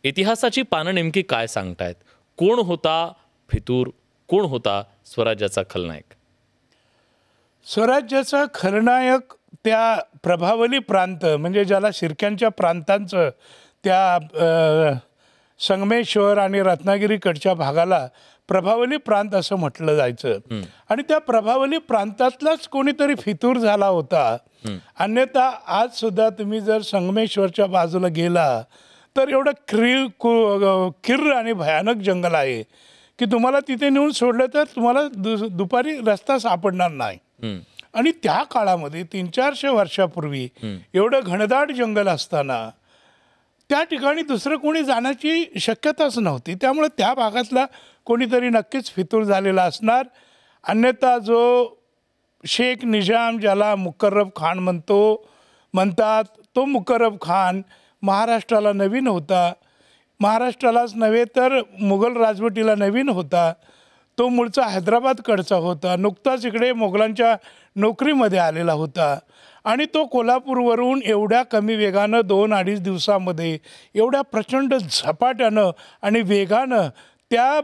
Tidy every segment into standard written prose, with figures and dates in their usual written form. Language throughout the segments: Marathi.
इतिहासाची पानं नेमकी काय सांगतायत? कोण होता फितूर? कोण होता स्वराज्याचा खलनायक? स्वराज्याचा खलनायक त्या प्रभावली प्रांत म्हणजे ज्याला शिर्क्यांच्या प्रांतांचं त्या संगमेश्वर आणि रत्नागिरीकडच्या भागाला प्रभावली प्रांत असं म्हटलं जायचं. आणि त्या प्रभावली प्रांतातलाच कोणीतरी फितूर झाला होता. अन्यथा आज सुद्धा तुम्ही जर संगमेश्वरच्या बाजूला गेला तर एवढं किर्र आणि भयानक जंगल आहे की तुम्हाला तिथे नेऊन सोडलं तर तुम्हाला दुपारी रस्ता सापडणार नाही. आणि त्या काळामध्ये 300-400 वर्षापूर्वी एवढं घनदाट जंगल असताना त्या ठिकाणी दुसरं कोणी जाण्याची शक्यताच नव्हती. त्यामुळे त्या भागातला कोणीतरी नक्कीच फितूर झालेला असणार. अन्यथा जो शेख निजाम ज्याला मुकर्रब खान म्हणतात तो मुकर्रब खान महाराष्ट्राला नवीन होता. महाराष्ट्रालाच नव्हे तर मुघल राजवटीला नवीन होता. तो मूळचा हैदराबादकडचा होता. नुकताच इकडे मोगलांच्या नोकरीमध्ये आलेला होता. आणि तो कोल्हापूरवरून एवढ्या कमी वेगानं 2-2.5 दिवसामध्ये एवढ्या प्रचंड झपाट्यानं आणि वेगानं त्या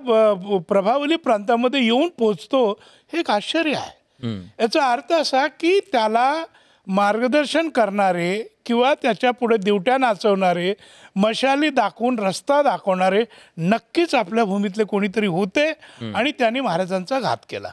प्रभावली प्रांतामध्ये येऊन पोचतो हे एक आश्चर्य आहे. याचा अर्थ असा की त्याला मार्गदर्शन करणारे किंवा त्याच्या पुढे दिवट्या नाचवणारे, मशाली दाखवून रस्ता दाखवणारे नक्कीच आपल्या भूमीतले कोणीतरी होते आणि त्यांनी महाराजांचा घात केला.